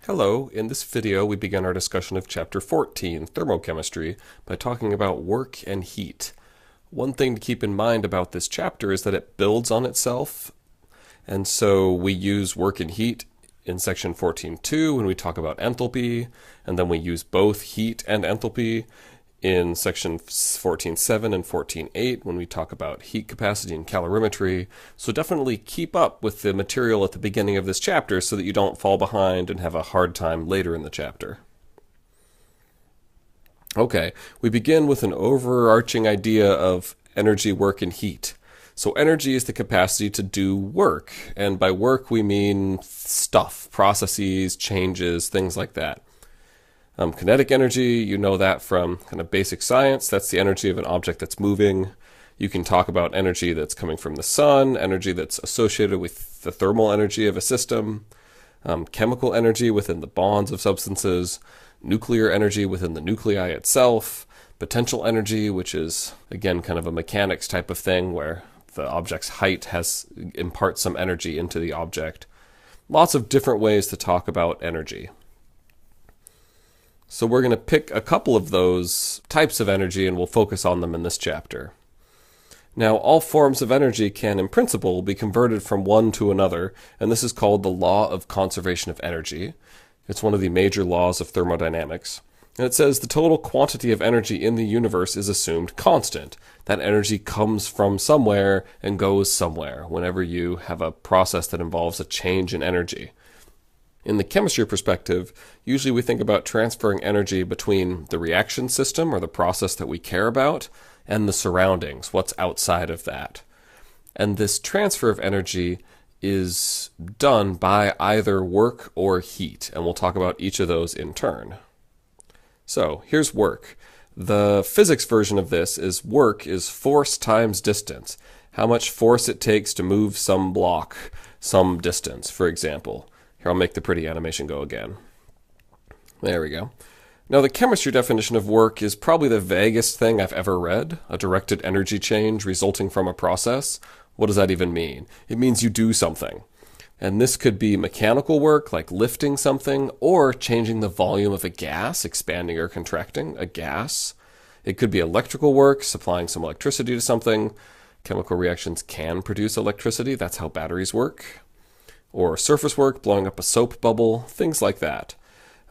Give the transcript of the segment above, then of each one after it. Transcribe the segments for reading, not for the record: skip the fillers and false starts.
Hello, in this video we begin our discussion of Chapter 14, Thermochemistry, by talking about work and heat. One thing to keep in mind about this chapter is that it builds on itself, and so we use work and heat in section 14.2 when we talk about enthalpy, and then we use both heat and enthalpy in section 14.7 and 14.8 when we talk about heat capacity and calorimetry. So definitely keep up with the material at the beginning of this chapter so that you don't fall behind and have a hard time later in the chapter. Okay, we begin with an overarching idea of energy, work, and heat. So energy is the capacity to do work, and by work we mean stuff, processes, changes, things like that. Kinetic energy, you know that from kind of basic science. That's the energy of an object that's moving. You can talk about energy that's coming from the sun, energy that's associated with the thermal energy of a system, chemical energy within the bonds of substances, nuclear energy within the nuclei itself, potential energy, which is, again, kind of a mechanics type of thing where the object's height imparts some energy into the object. Lots of different ways to talk about energy. So we're going to pick a couple of those types of energy and we'll focus on them in this chapter. Now, all forms of energy can, in principle, be converted from one to another, and this is called the law of conservation of energy. It's one of the major laws of thermodynamics. And it says the total quantity of energy in the universe is assumed constant. That energy comes from somewhere and goes somewhere whenever you have a process that involves a change in energy. In the chemistry perspective, usually we think about transferring energy between the reaction system or the process that we care about and the surroundings, what's outside of that. And this transfer of energy is done by either work or heat, and we'll talk about each of those in turn. So here's work. The physics version of this is work is force times distance, how much force it takes to move some block some distance, for example. Here, I'll make the pretty animation go again. There we go. Now, the chemistry definition of work is probably the vaguest thing I've ever read, a directed energy change resulting from a process. What does that even mean? It means you do something. And this could be mechanical work, like lifting something, or changing the volume of a gas, expanding or contracting a gas. It could be electrical work, supplying some electricity to something. Chemical reactions can produce electricity. That's how batteries work. Or surface work, blowing up a soap bubble, things like that.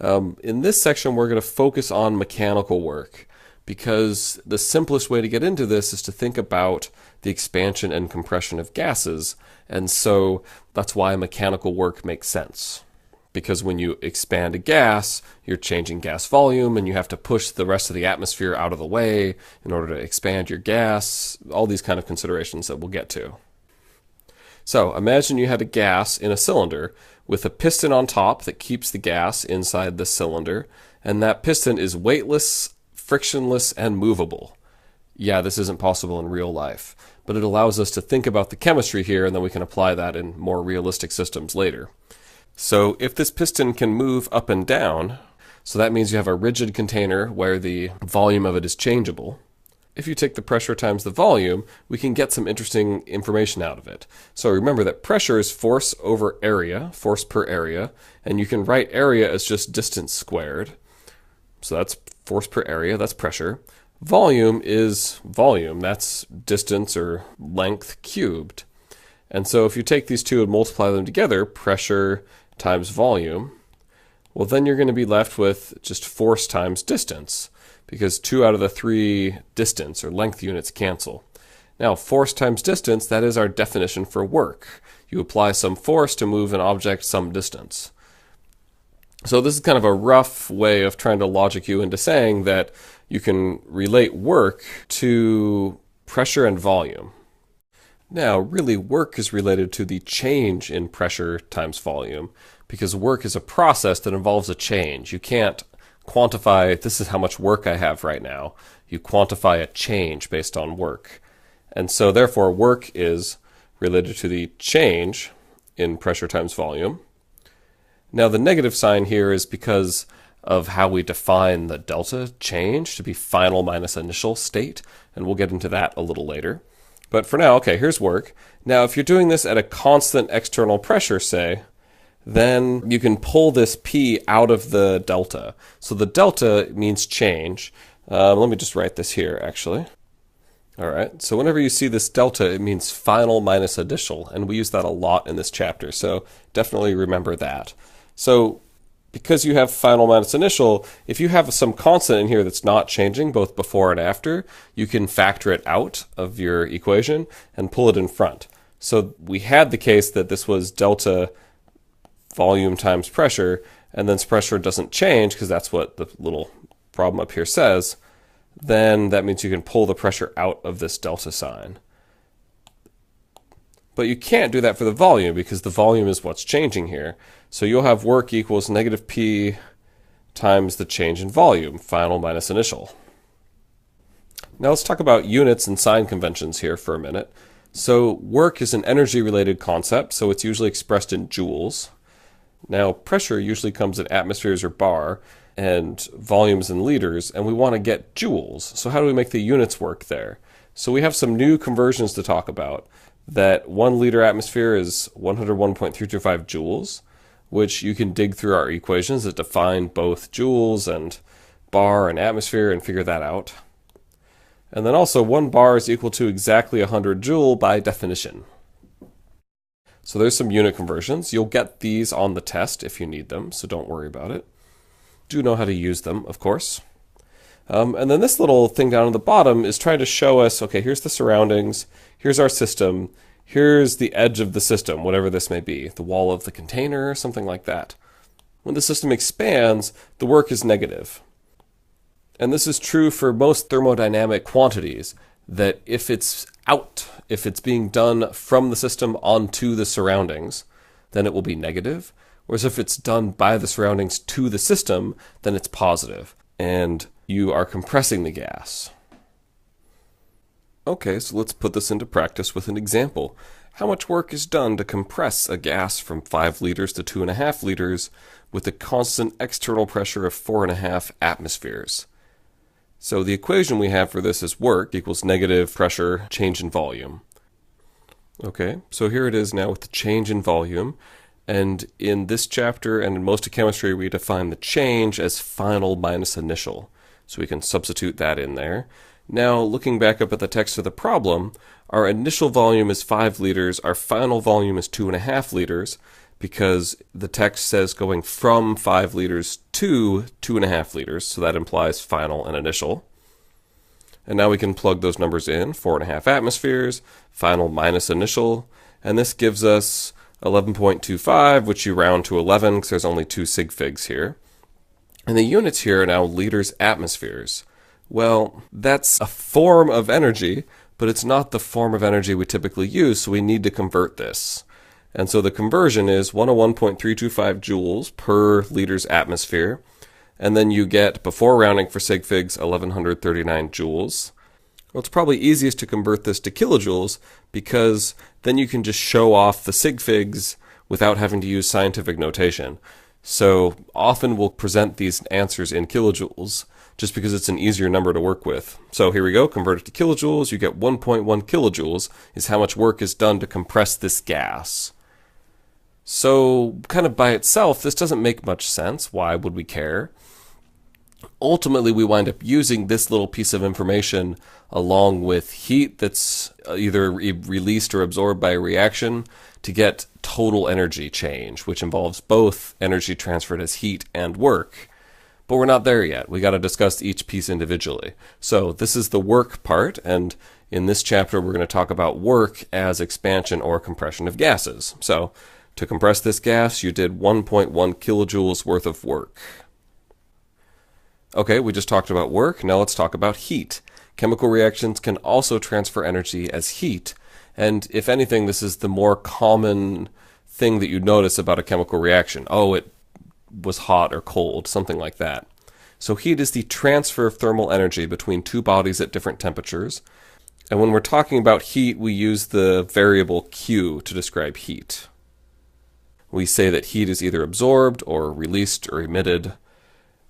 In this section, we're going to focus on mechanical work because the simplest way to get into this is to think about the expansion and compression of gases, and so that's why mechanical work makes sense. Because when you expand a gas, you're changing gas volume, and you have to push the rest of the atmosphere out of the way in order to expand your gas, all these kind of considerations that we'll get to. So imagine you had a gas in a cylinder with a piston on top that keeps the gas inside the cylinder, and that piston is weightless, frictionless, and movable. Yeah, this isn't possible in real life, but it allows us to think about the chemistry here, and then we can apply that in more realistic systems later. So if this piston can move up and down, so that means you have a rigid container where the volume of it is changeable. If you take the pressure times the volume, we can get some interesting information out of it. So remember that pressure is force over area, force per area, and you can write area as just distance squared. So that's force per area, that's pressure. Volume is volume, that's distance or length cubed. And so if you take these two and multiply them together, pressure times volume, well then you're going to be left with just force times distance, because 2 out of the 3 distance or length units cancel. Now, force times distance, that is our definition for work. You apply some force to move an object some distance. So this is kind of a rough way of trying to logic you into saying that you can relate work to pressure and volume. Now, really, work is related to the change in pressure times volume, because work is a process that involves a change. You can't quantify, this is how much work I have right now. You quantify a change based on work. And so therefore work is related to the change in pressure times volume. Now the negative sign here is because of how we define the delta change to be final minus initial state, and we'll get into that a little later. But for now, okay, here's work. Now if you're doing this at a constant external pressure, say, then you can pull this P out of the delta. So the delta means change. Let me just write this here, actually. All right, so whenever you see this delta, it means final minus initial, and we use that a lot in this chapter, so definitely remember that. So because you have final minus initial, if you have some constant in here that's not changing both before and after, you can factor it out of your equation and pull it in front. So we had the case that this was delta volume times pressure, and then pressure doesn't change because that's what the little problem up here says. Then that means you can pull the pressure out of this delta sign. But you can't do that for the volume because the volume is what's changing here. So you'll have work equals negative P times the change in volume, final minus initial. Now let's talk about units and sign conventions here for a minute. So work is an energy-related concept, so it's usually expressed in joules. Now pressure usually comes in atmospheres or bar, and volumes in liters, and we want to get joules. So how do we make the units work there? So we have some new conversions to talk about. That 1 liter atmosphere is 101.325 joules, which you can dig through our equations that define both joules and bar and atmosphere and figure that out. And then also 1 bar is equal to exactly 100 joule by definition. So there's some unit conversions. You'll get these on the test if you need them, so don't worry about it. Do know how to use them, of course. And then this little thing down at the bottom is trying to show us, okay, here's the surroundings, here's our system, here's the edge of the system, whatever this may be, the wall of the container, something like that. When the system expands, the work is negative. And this is true for most thermodynamic quantities, that if it's out, if it's being done from the system onto the surroundings, then it will be negative. Whereas if it's done by the surroundings to the system, then it's positive, and you are compressing the gas. Okay, so let's put this into practice with an example. How much work is done to compress a gas from 5 liters to 2.5 liters with a constant external pressure of 4.5 atmospheres? So the equation we have for this is work equals negative pressure change in volume. Okay, so here it is now with the change in volume. And in this chapter and in most of chemistry, we define the change as final minus initial. So we can substitute that in there. Now, looking back up at the text of the problem, our initial volume is 5 liters, our final volume is 2.5 liters, because the text says going from 5 liters to 2.5 liters, so that implies final and initial. And now we can plug those numbers in, 4.5 atmospheres, final minus initial, and this gives us 11.25, which you round to 11 because there's only 2 sig figs here. And the units here are now liters atmospheres. Well, that's a form of energy, but it's not the form of energy we typically use, so we need to convert this. And so the conversion is 101.325 joules per liters atmosphere, and then you get, before rounding for sig figs, 1139 joules. Well, it's probably easiest to convert this to kilojoules because then you can just show off the sig figs without having to use scientific notation. So often we'll present these answers in kilojoules just because it's an easier number to work with. So here we go, convert it to kilojoules, you get 1.1 kilojoules is how much work is done to compress this gas. So kind of by itself, this doesn't make much sense. Why would we care? Ultimately, we wind up using this little piece of information along with heat that's either released or absorbed by a reaction to get total energy change, which involves both energy transferred as heat and work. But we're not there yet. We got to discuss each piece individually. So this is the work part, and in this chapter we're going to talk about work as expansion or compression of gases. So to compress this gas, you did 1.1 kilojoules worth of work. Okay, we just talked about work. Now let's talk about heat. Chemical reactions can also transfer energy as heat. And if anything, this is the more common thing that you notice about a chemical reaction. Oh, it was hot or cold, something like that. So heat is the transfer of thermal energy between two bodies at different temperatures. And when we're talking about heat, we use the variable Q to describe heat. We say that heat is either absorbed or released or emitted.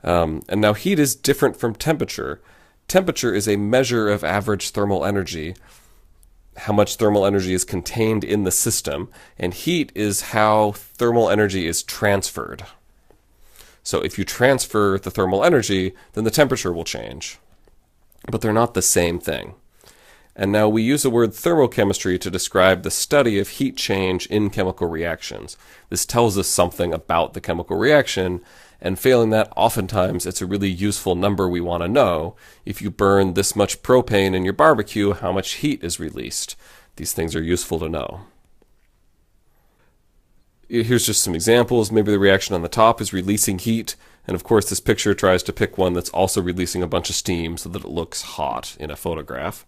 And now heat is different from temperature. Temperature is a measure of average thermal energy. how much thermal energy is contained in the system, and heat is how thermal energy is transferred. So if you transfer the thermal energy, then the temperature will change. But they're not the same thing. And now we use the word thermochemistry to describe the study of heat change in chemical reactions. This tells us something about the chemical reaction, and failing that, oftentimes it's a really useful number we want to know. If you burn this much propane in your barbecue, how much heat is released? These things are useful to know. Here's just some examples. Maybe the reaction on the top is releasing heat, and of course this picture tries to pick one that's also releasing a bunch of steam so that it looks hot in a photograph.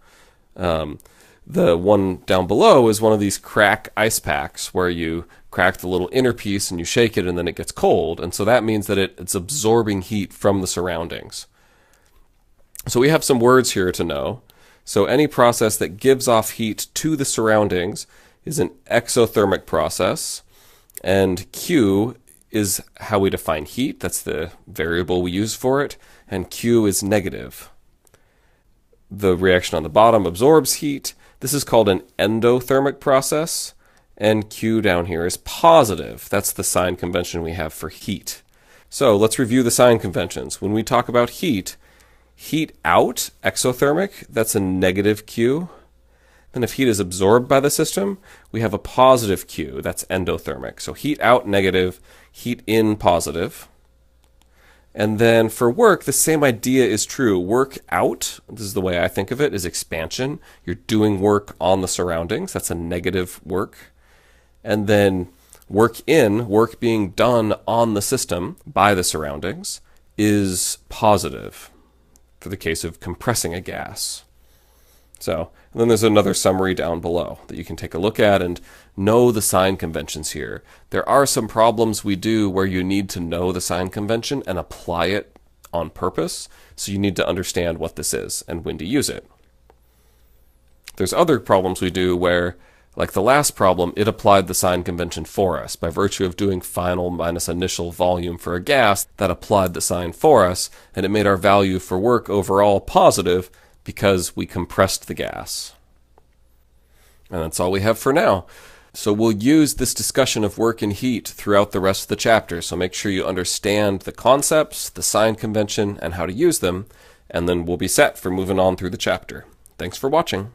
The one down below is one of these crack ice packs where you crack the little inner piece and you shake it and then it gets cold, and so that means that it's absorbing heat from the surroundings. So we have some words here to know. So any process that gives off heat to the surroundings is an exothermic process, and Q is how we define heat. That's the variable we use for it, and Q is negative. The reaction on the bottom absorbs heat. This is called an endothermic process, and Q down here is positive. That's the sign convention we have for heat. So let's review the sign conventions. When we talk about heat out, exothermic, that's a negative Q. Then if heat is absorbed by the system, we have a positive Q, that's endothermic. So heat out, negative, heat in, positive. And then for work, the same idea is true. Work out, this is the way I think of it, is expansion. You're doing work on the surroundings. That's a negative work. And then work in, work being done on the system by the surroundings, is positive for the case of compressing a gas. So, and then there's another summary down below that you can take a look at and know the sign conventions here. There are some problems we do where you need to know the sign convention and apply it on purpose, so you need to understand what this is and when to use it. There's other problems we do where, like the last problem, it applied the sign convention for us. By virtue of doing final minus initial volume for a gas, that applied the sign for us, and it made our value for work overall positive because we compressed the gas. And that's all we have for now. So we'll use this discussion of work and heat throughout the rest of the chapter, so make sure you understand the concepts, the sign convention, and how to use them, and then we'll be set for moving on through the chapter. Thanks for watching.